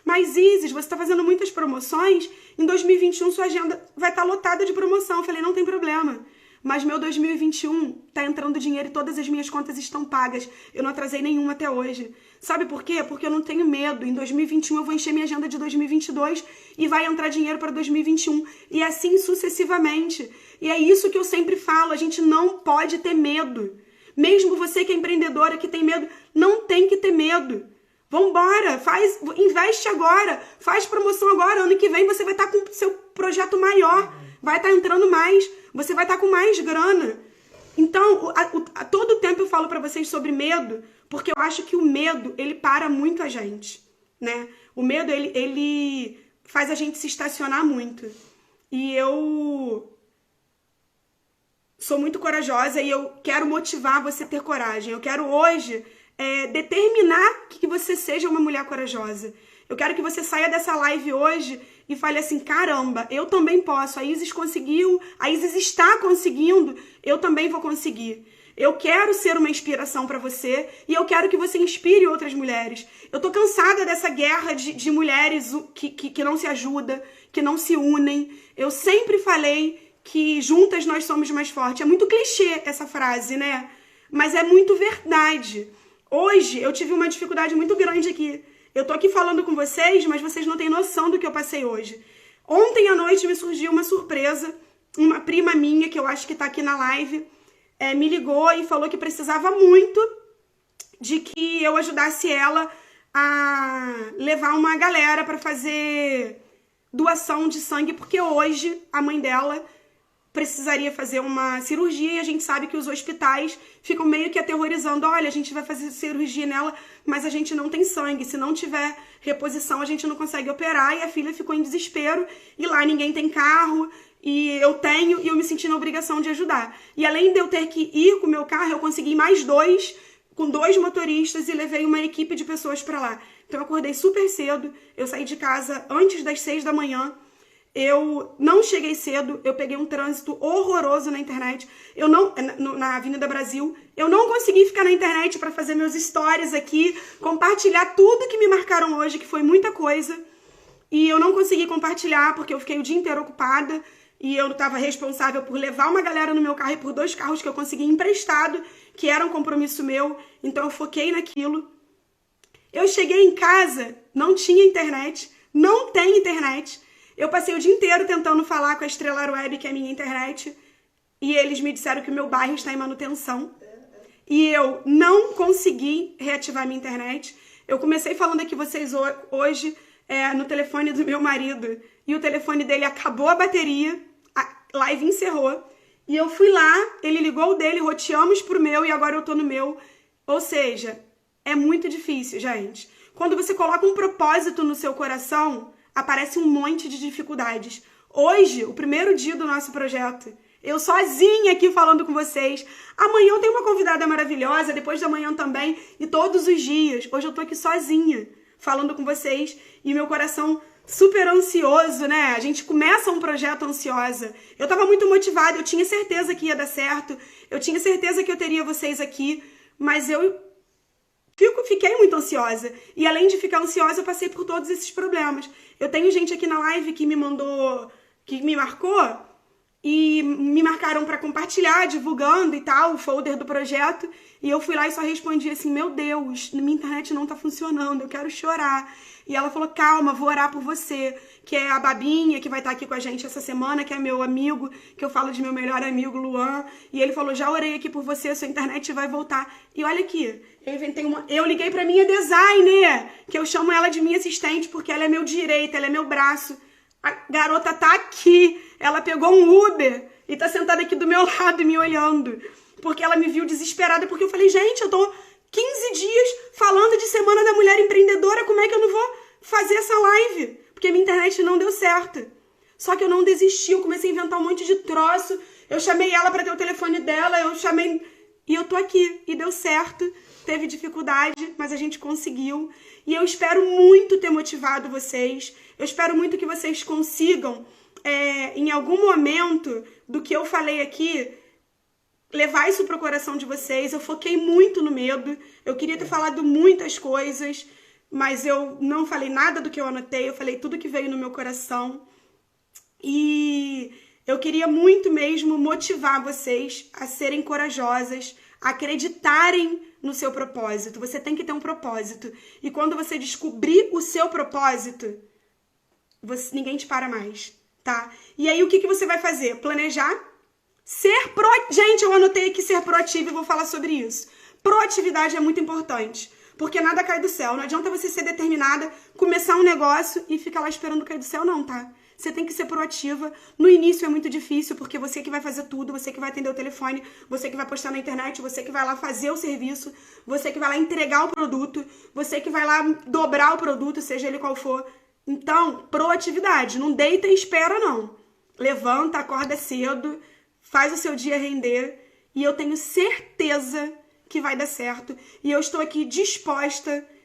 mas Isis, você tá fazendo muitas promoções, em 2021 sua agenda vai estar lotada de promoção. Eu falei, não tem problema. Mas meu 2021 tá entrando dinheiro e todas as minhas contas estão pagas. Eu não atrasei nenhuma até hoje. Sabe por quê? Porque eu não tenho medo. Em 2021 eu vou encher minha agenda de 2022 e vai entrar dinheiro para 2021. E assim sucessivamente. E é isso que eu sempre falo, a gente não pode ter medo. Mesmo você que é empreendedora, que tem medo, não tem que ter medo. Vambora, investe agora, faz promoção agora. Ano que vem você vai estar com seu projeto maior, vai estar entrando mais, você vai estar com mais grana. Então, a todo tempo eu falo pra vocês sobre medo, porque eu acho que o medo, ele para muito a gente, né? O medo, ele faz a gente se estacionar muito. E eu sou muito corajosa e eu quero motivar você a ter coragem. Eu quero hoje determinar que você seja uma mulher corajosa. Eu quero que você saia dessa live hoje e fale assim, caramba, eu também posso, a Isis conseguiu, a Isis está conseguindo, eu também vou conseguir. Eu quero ser uma inspiração para você e eu quero que você inspire outras mulheres. Eu tô cansada dessa guerra de mulheres que não se ajudam, que não se unem. Eu sempre falei que juntas nós somos mais fortes. É muito clichê essa frase, né? Mas é muito verdade. Hoje eu tive uma dificuldade muito grande aqui. Eu tô aqui falando com vocês, mas vocês não têm noção do que eu passei hoje. Ontem à noite me surgiu uma surpresa uma prima minha, que eu acho que tá aqui na live, me ligou e falou que precisava muito de que eu ajudasse ela a levar uma galera para fazer doação de sangue, porque hoje a mãe dela precisaria fazer uma cirurgia e a gente sabe que os hospitais ficam meio que aterrorizando. Olha, a gente vai fazer cirurgia nela, mas a gente não tem sangue. Se não tiver reposição, a gente não consegue operar. E a filha ficou em desespero e lá ninguém tem carro e eu tenho e eu me senti na obrigação de ajudar. E além de eu ter que ir com o meu carro, eu consegui mais 2, com 2 motoristas e levei uma equipe de pessoas para lá. Então eu acordei super cedo, eu saí de casa antes das 6 da manhã. Eu não cheguei cedo, eu peguei um trânsito horroroso na internet, na Avenida Brasil, eu não consegui ficar na internet para fazer meus stories aqui, compartilhar tudo que me marcaram hoje, que foi muita coisa, e eu não consegui compartilhar porque eu fiquei o dia inteiro ocupada, e eu estava responsável por levar uma galera no meu carro e por 2 carros que eu consegui emprestado, que era um compromisso meu, então eu foquei naquilo. Eu cheguei em casa, não tinha internet, não tem internet. Eu passei o dia inteiro tentando falar com a Estrelar Web, que é a minha internet, e eles me disseram que o meu bairro está em manutenção. E eu não consegui reativar minha internet. Eu comecei falando aqui vocês hoje no telefone do meu marido, e o telefone dele acabou a bateria, a live encerrou, e eu fui lá, ele ligou o dele, roteamos pro meu, e agora eu tô no meu. Ou seja, é muito difícil, gente. Quando você coloca um propósito no seu coração, aparece um monte de dificuldades. Hoje, o primeiro dia do nosso projeto, eu sozinha aqui falando com vocês. Amanhã eu tenho uma convidada maravilhosa, depois da manhã também, e todos os dias. Hoje eu tô aqui sozinha, falando com vocês, e meu coração super ansioso, né? A gente começa um projeto ansiosa. Eu tava muito motivada, eu tinha certeza que ia dar certo, eu tinha certeza que eu teria vocês aqui, mas eu fiquei muito ansiosa. E além de ficar ansiosa, eu passei por todos esses problemas. Eu tenho gente aqui na live que me mandou, que me marcou, e me marcaram para compartilhar, divulgando e tal, o folder do projeto. E eu fui lá e só respondi assim, meu Deus, minha internet não tá funcionando, eu quero chorar. E ela falou, calma, vou orar por você, que é a Babinha, que vai estar aqui com a gente essa semana, que é meu amigo, que eu falo de meu melhor amigo, Luan. E ele falou, já orei aqui por você, sua internet vai voltar. E olha aqui, eu liguei pra minha designer, que eu chamo ela de minha assistente, porque ela é meu direito, ela é meu braço. A garota tá aqui, ela pegou um Uber e tá sentada aqui do meu lado me olhando, porque ela me viu desesperada, porque eu falei, gente, eu tô 15 dias falando de Semana da Mulher Empreendedora, como é que eu não vou fazer essa live? Porque minha internet não deu certo. Só que eu não desisti, eu comecei a inventar um monte de troço, eu chamei ela pra ter o telefone dela, e eu tô aqui, e deu certo. Teve dificuldade, mas a gente conseguiu. E eu espero muito ter motivado vocês. Eu espero muito que vocês consigam, em algum momento do que eu falei aqui, levar isso pro coração de vocês. Eu foquei muito no medo. Eu queria ter falado muitas coisas, mas eu não falei nada do que eu anotei. Eu falei tudo que veio no meu coração. E eu queria muito mesmo motivar vocês a serem corajosas, a acreditarem no seu propósito. Você tem que ter um propósito. E quando você descobrir o seu propósito, ninguém te para mais, tá? E aí o que você vai fazer? Planejar? Gente, eu anotei aqui ser proativo e vou falar sobre isso. Proatividade é muito importante, porque nada cai do céu. Não adianta você ser determinada, começar um negócio e ficar lá esperando cair do céu, não, tá? Você tem que ser proativa. No início é muito difícil, porque você que vai fazer tudo, você que vai atender o telefone, você que vai postar na internet, você que vai lá fazer o serviço, você que vai lá entregar o produto, você que vai lá dobrar o produto, seja ele qual for. Então, proatividade. Não deita e espera, não. Levanta, acorda cedo, faz o seu dia render, e eu tenho certeza que vai dar certo. E eu estou aqui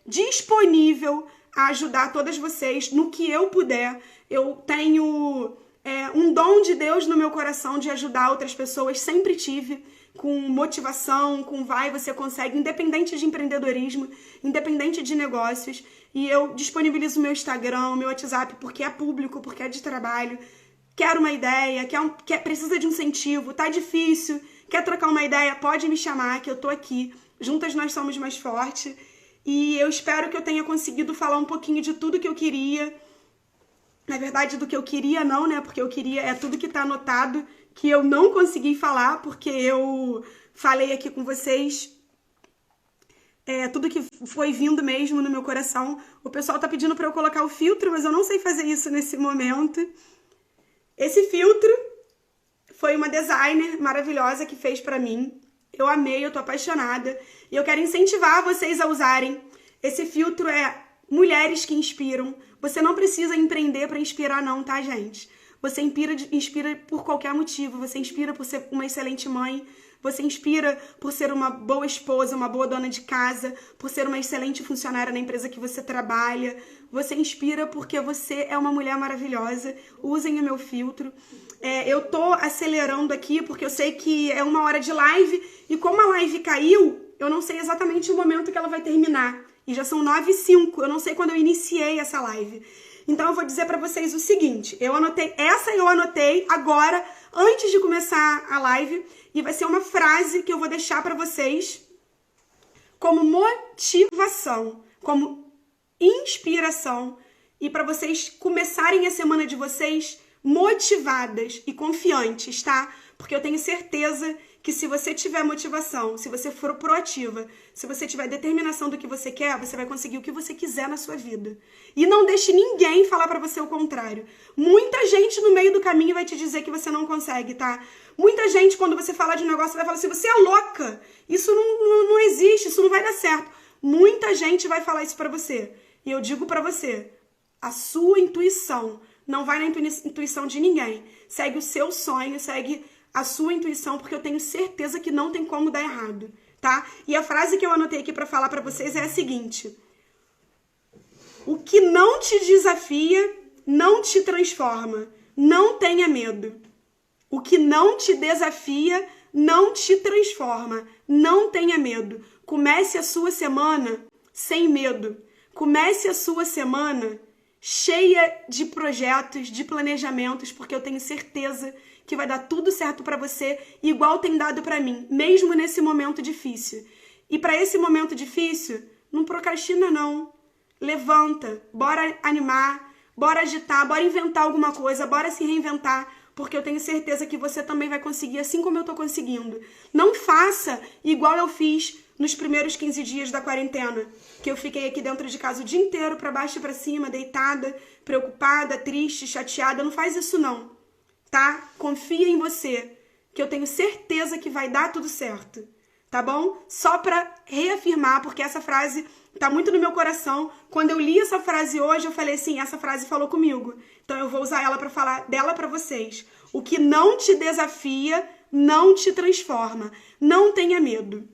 disponível a ajudar todas vocês no que eu puder. Eu tenho um dom de Deus no meu coração de ajudar outras pessoas, sempre tive, com motivação, com você consegue, independente de empreendedorismo, independente de negócios. E eu disponibilizo o meu Instagram, o meu WhatsApp, porque é público, porque é de trabalho. Quer uma ideia, precisa de um incentivo, tá difícil, quer trocar uma ideia, pode me chamar, que eu tô aqui. Juntas nós somos mais fortes. E eu espero que eu tenha conseguido falar um pouquinho de tudo que eu queria. Na verdade, do que eu queria não, né? Porque eu queria, é tudo que tá anotado, que eu não consegui falar, porque eu falei aqui com vocês, tudo que foi vindo mesmo no meu coração. O pessoal tá pedindo pra eu colocar o filtro, mas eu não sei fazer isso nesse momento. Esse filtro foi uma designer maravilhosa que fez pra mim. Eu amei, eu tô apaixonada. E eu quero incentivar vocês a usarem. Esse filtro é Mulheres que Inspiram. Você não precisa empreender para inspirar não, tá, gente? Você inspira por qualquer motivo. Você inspira por ser uma excelente mãe. Você inspira por ser uma boa esposa, uma boa dona de casa, por ser uma excelente funcionária na empresa que você trabalha. Você inspira porque você é uma mulher maravilhosa. Usem o meu filtro. Eu tô acelerando aqui porque eu sei que é 1 hora de live e como a live caiu, eu não sei exatamente o momento que ela vai terminar. E já são 9h05, eu não sei quando eu iniciei essa live. Então eu vou dizer pra vocês o seguinte, eu anotei agora, antes de começar a live, e vai ser uma frase que eu vou deixar pra vocês como motivação, como inspiração, e pra vocês começarem a semana de vocês motivadas e confiantes, tá? Porque eu tenho certeza que se você tiver motivação, se você for proativa, se você tiver determinação do que você quer, você vai conseguir o que você quiser na sua vida. E não deixe ninguém falar pra você o contrário. Muita gente no meio do caminho vai te dizer que você não consegue, tá? Muita gente, quando você falar de um negócio, vai falar assim, você é louca, isso não existe, isso não vai dar certo. Muita gente vai falar isso pra você. E eu digo pra você, a sua intuição não vai na intuição de ninguém. Segue o seu sonho, segue a sua intuição, porque eu tenho certeza que não tem como dar errado, tá? E a frase que eu anotei aqui pra falar pra vocês é a seguinte: o que não te desafia, não te transforma. Não tenha medo. O que não te desafia, não te transforma. Não tenha medo. Comece a sua semana sem medo. Comece a sua semana cheia de projetos, de planejamentos, porque eu tenho certeza que vai dar tudo certo pra você, igual tem dado pra mim, mesmo nesse momento difícil. E pra esse momento difícil, não procrastina não. Levanta, bora animar, bora agitar, bora inventar alguma coisa, bora se reinventar, porque eu tenho certeza que você também vai conseguir, assim como eu tô conseguindo. Não faça igual eu fiz nos primeiros 15 dias da quarentena, que eu fiquei aqui dentro de casa o dia inteiro, pra baixo e pra cima, deitada, preocupada, triste, chateada. Não faz isso não, tá? Confia em você, que eu tenho certeza que vai dar tudo certo, tá bom? Só pra reafirmar, porque essa frase tá muito no meu coração. Quando eu li essa frase hoje, eu falei assim, essa frase falou comigo. Então eu vou usar ela pra falar dela pra vocês. O que não te desafia, não te transforma. Não tenha medo.